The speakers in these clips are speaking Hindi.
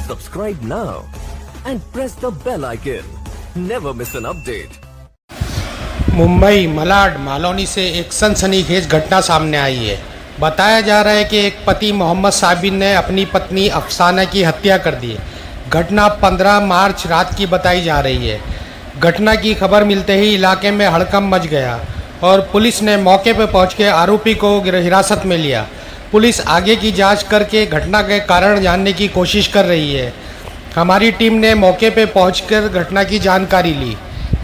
Subscribe now and press the bell icon. Never miss an update. Mumbai Malad Malauni से एक सनसनीखेज घटना सामने आई है। बताया जा रहा है कि एक पति मोहम्मद साबिर ने अपनी पत्नी अफसाना की हत्या कर दी। घटना 15 मार्च रात की बताई जा रही है। घटना की खबर मिलते ही इलाके में हड़कंप मच गया और पुलिस ने मौके पर पहुंच के आरोपी को हिरासत में लिया। पुलिस आगे की जांच करके घटना के कारण जानने की कोशिश कर रही है। हमारी टीम ने मौके पर पहुंचकर घटना की जानकारी ली।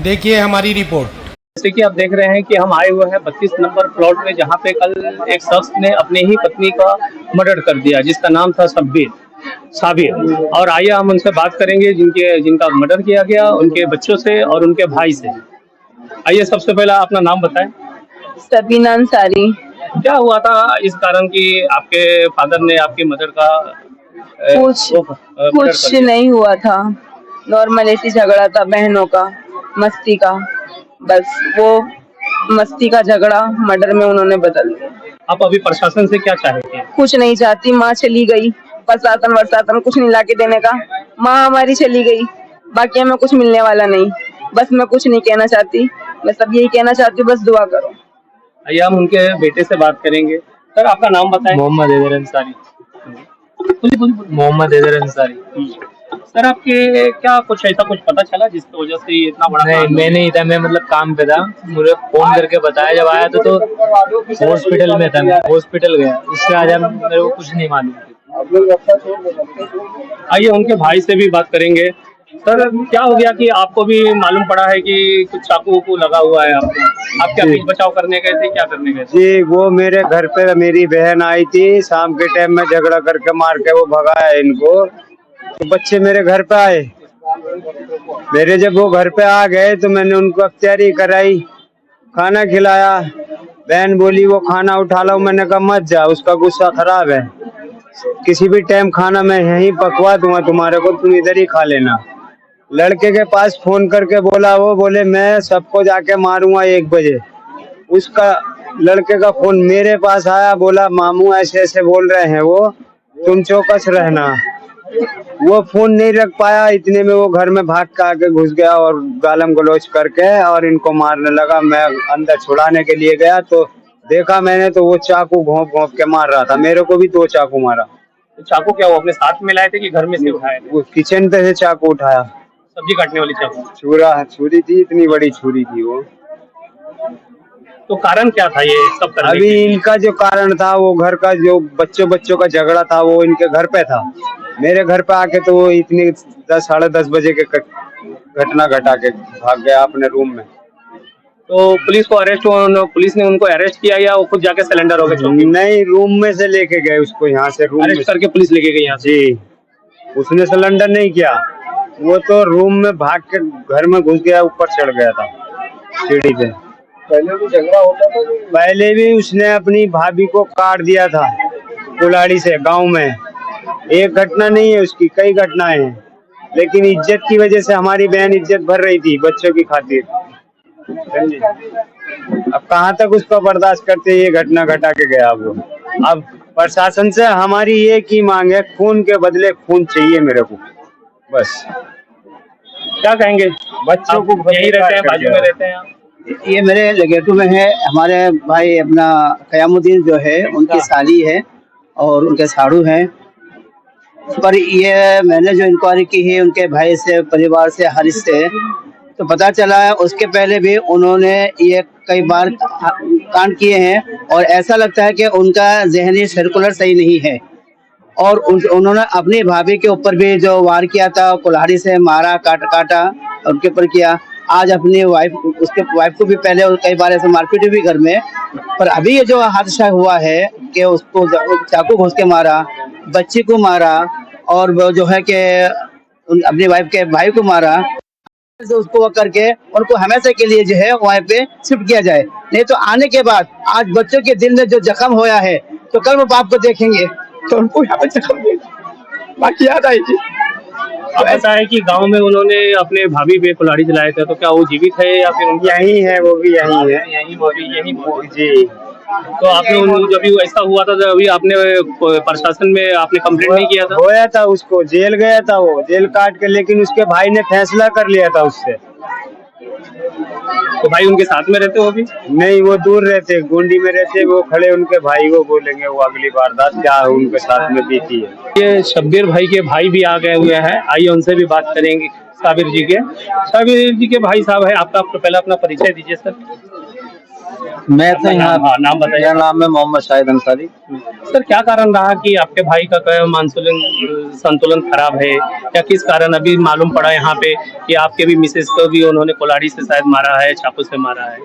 देखिए हमारी रिपोर्ट। जैसे कि आप देख रहे हैं कि हम आए हुए हैं 32 नंबर प्लॉट में, जहां पे कल एक शख्स ने अपनी ही पत्नी का मर्डर कर दिया, जिसका नाम था साबिर। और आइए हम उनसे बात करेंगे जिनका मर्डर किया गया, उनके बच्चों से और उनके भाई से। आइए सबसे पहला अपना नाम बताएं। सबीना अंसारी। क्या हुआ था इस कारण कि आपके फादर ने आपकी मदर का कुछ नहीं हुआ था, नॉर्मल ऐसी झगड़ा था बहनों का, मस्ती का। बस वो मस्ती का झगड़ा मर्डर में उन्होंने बदल दिया। आप अभी प्रशासन से क्या चाहेंगे? कुछ नहीं चाहती, माँ चली गई, प्रशासन कुछ नहीं लाके देने का। माँ हमारी चली गई, बाकी हमें कुछ मिलने वाला नहीं। बस मैं कुछ नहीं कहना चाहती, मैं सब यही कहना चाहती हूँ, बस दुआ करो। आइए हम उनके बेटे से बात करेंगे। सर आपका नाम बताएं। मोहम्मद हैदर अंसारी। मोहम्मद हैदर अंसारी। सर आपके क्या कुछ ऐसा कुछ पता चला जिसकी वजह से इतना बड़ा? नहीं, मैं नहीं था, मैं मतलब काम पे था। मुझे फोन करके बताया, जब आया तो हॉस्पिटल में था। मैं हॉस्पिटल गया, उसके आज मेरे को कुछ नहीं मालूम। आइए उनके भाई से भी बात करेंगे। सर क्या हो गया कि आपको भी मालूम पड़ा है कि कुछ चाकू वाकू लगा हुआ है आपको? आप क्या बीच बचाव करने गए थे, क्या करने गए थे? जी, वो मेरे घर पे मेरी बहन आई थी, शाम के टाइम में झगड़ा करके मार के वो भगाया इनको। तो बच्चे मेरे घर पे आए, जब वो घर पे आ गए तो मैंने उनको अख्तियारी कराई, खाना खिलाया। बहन बोली वो खाना उठा लो, मैंने कहा मत जा, उसका गुस्सा खराब है। किसी भी टाइम खाना मैं यहीं पकवा दूंगा तुम्हारे को, तुम इधर ही खा लेना। लड़के के पास फोन करके बोला, वो बोले मैं सबको जाके मारूंगा 1 बजे। उसका लड़के का फोन मेरे पास आया, बोला मामू ऐसे ऐसे बोल रहे हैं वो, तुम चौकस रहना। वो फोन नहीं रख पाया, इतने में वो घर में भाग के आके घुस गया और गालम गलौज करके और इनको मारने लगा। मैं अंदर छुड़ाने के लिए गया तो देखा मैंने तो वो चाकू घोंप घोंप के मार रहा था। मेरे को भी 2 चाकू मारा। तो चाकू क्या वो अपने साथ में लाए थे कि घर में से उठाए थे? वो किचन पे से चाकू उठाया, सब्जी काटने वाली चाकू? छुरी थी, इतनी बड़ी छुरी थी वो। तो कारण क्या था ये सब करने अभी इनका जो कारण था, वो घर का जो बच्चों का झगड़ा था, वो इनके घर पे था। मेरे घर पे आके तो वो इतनी 10 साढ़े 10 बजे के घटना घटा के भाग गया अपने रूम में। तो पुलिस ने उनको अरेस्ट किया या वो खुद जाके सिलेंडर हो गए? नहीं, रूम में से लेके गए उसको, यहाँ से रूम अरेस्ट करके पुलिस लेके गई यहाँ से? जी, उसने सिलेंडर नहीं किया, वो तो रूम में भाग के घर में घुस गया, ऊपर चढ़ गया था सीढ़ी पे। पहले भी झगड़ा होता था? पहले भी उसने अपनी भाभी को काट दिया था कुल्हाड़ी से गांव में। एक घटना नहीं है उसकी, कई घटनाएं हैं, लेकिन इज्जत की वजह से हमारी बहन इज्जत भर रही थी बच्चों की खातिर। अब कहाँ तक उसको बर्दाश्त करते, ये घटना घटा के गया वो। अब प्रशासन से हमारी एक ही मांग है, खून के बदले खून चाहिए मेरे को, बस। क्या कहेंगे? बच्चों को यही रहते हैं, बाजू में रहते हैं? ये मेरे लगेटू में है। हमारे भाई अपना कयामुद्दीन जो है, उनकी साली है और उनके साड़ू हैं। पर ये मैंने जो इंक्वायरी की है उनके भाई से, परिवार से, हारिस से, तो पता चला है उसके पहले भी उन्होंने ये कई बार कांड किए हैं और ऐसा लगता है कि उनका जहनी सर्कुलर सही नहीं है। और उन्होंने अपनी भाभी के ऊपर भी जो वार किया था, कुल्हाड़ी से मारा, काटा उनके ऊपर किया। आज अपनी उसके वाइफ को भी पहले कई बार ऐसे मारपीट भी घर में। पर अभी ये जो हादसा हुआ है कि उसको चाकू घुस के मारा, बच्ची को मारा और वो जो है कि अपनी वाइफ के भाई को मारा, तो उसको करके उनको हमेशा के लिए जो है वहाँ पे शिफ्ट किया जाए। नहीं तो आने के बाद आज बच्चों के दिल में जो जख्म होया है, तो कल वो बाप को देखेंगे तो उनको यहाँ पे जख्म बाकी याद आएगी। तो ऐसा है कि गांव में उन्होंने अपने भाभी पे कुल्हाड़ी चलाए थे, तो क्या वो जीवित है या फिर यही है? वो भी यही है। यही जी, तो आपने जब भी ऐसा हुआ था, अभी आपने प्रशासन में आपने कंप्लेंट नहीं किया था? होया था, उसको जेल गया था, वो जेल काट के, लेकिन उसके भाई ने फैसला कर लिया था उससे। तो भाई उनके साथ में रहते हो अभी? नहीं, वो दूर रहते, गोंडी में रहते, वो खड़े उनके भाई वो बोलेंगे वो अगली वारदात क्या उनके साथ में बीती है। ये शब्बीर भाई के भाई भी आ गए हुए हैं, आइए उनसे भी बात करेंगे। साबिर जी के भाई साहब है। आपका पहले अपना परिचय दीजिए सर। मैं तो यहाँ नाम बताइए। मेरा नाम है मोहम्मद शाहिद अंसारी। सर क्या कारण रहा कि आपके भाई का मानसून संतुलन खराब है, या किस कारण अभी मालूम पड़ा यहाँ पे कि आपके भी मिसेज को भी उन्होंने कुल्हाड़ी से शायद मारा है, चाकू से मारा है,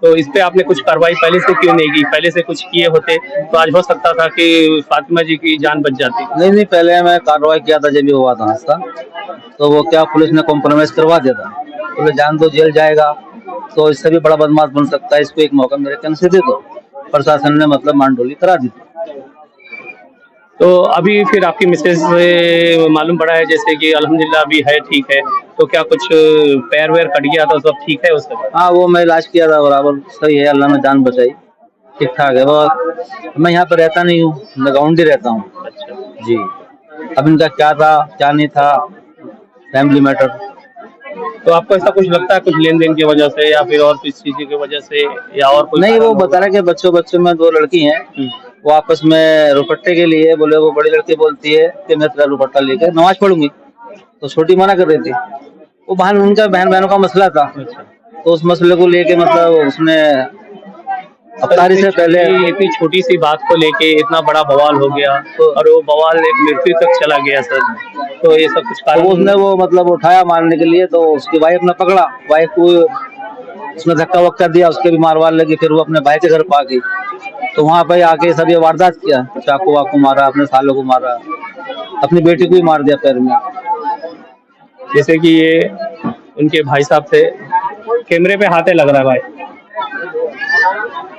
तो इस पे आपने कुछ कार्रवाई पहले से क्यों नहीं की? पहले से कुछ किए होते तो आज हो सकता था कि फातिमा जी की जान बच जाती। नहीं, पहले मैं कार्रवाई किया था जब भी हुआ था हादसा, तो वो क्या पुलिस ने कॉम्प्रोमाइज करवा दिया था। बोले जान दो, जेल जाएगा, तो इससे भी बड़ा बदमाश बन सकता है, इसको एक मौका मेरे कहने से दे दो। प्रशासन ने मतलब मानडोली करा दी। तो अभी फिर आपकी मिसेज से मालूम पड़ा है जैसे कि अल्हम्दुलिल्लाह अभी है, ठीक है, तो क्या कुछ पैर वैर कट गया था, सब ठीक है उसका? हाँ, वो मैं इलाज किया था, बराबर सही है, अल्लाह ने जान बचाई, ठीक ठाक है। वो मैं यहाँ पे रहता नहीं हूँ, मैं गाँव ही रहता हूँ। अच्छा जी, अब इनका क्या था क्या नहीं था, फैमिली मैटर। तो आपको ऐसा कुछ लगता है कुछ लेन देन की वजह से, या फिर और किसी चीज की वजह से, या और कोई? नहीं, वो बता रहे कि बच्चों में 2 लड़की हैं, वो आपस में रुपट्टे के लिए बोले। वो बड़ी लड़की बोलती है कि मैं तेरा रुपट्टा लेकर नमाज पढ़ूंगी, तो छोटी मना कर रही थी। वो उनका बहनों का मसला था, तो उस मसले को लेके मतलब उसने अफ्तारी से पहले इतनी छोटी सी बात को लेके इतना बड़ा बवाल हो गया, और वो बवाल एक मृत्यु तक चला गया सर। तो ये सब कुछ तो उसने वो मतलब उठाया मारने के लिए, तो उसकी वाइफ ने पकड़ा, वाइफ को उसने धक्का वक्का दिया, उसके भी मारवार लगी। फिर वो अपने भाई के घर पा गई, तो वहाँ पे आके सब ये वारदात किया, चाकू वाकू मारा, अपने सालों को मारा, अपनी बेटी को भी मार दिया पैर में। जैसे कि ये उनके भाई साहब थे, कैमरे पे हाथे लग रहा है भाई,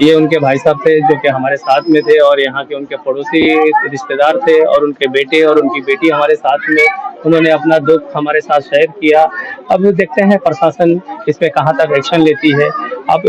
ये उनके भाई साहब थे जो कि हमारे साथ में थे, और यहाँ के उनके पड़ोसी रिश्तेदार थे, और उनके बेटे और उनकी बेटी हमारे साथ में, उन्होंने अपना दुख हमारे साथ शेयर किया। अब देखते हैं प्रशासन इस पे कहाँ तक एक्शन लेती है। अब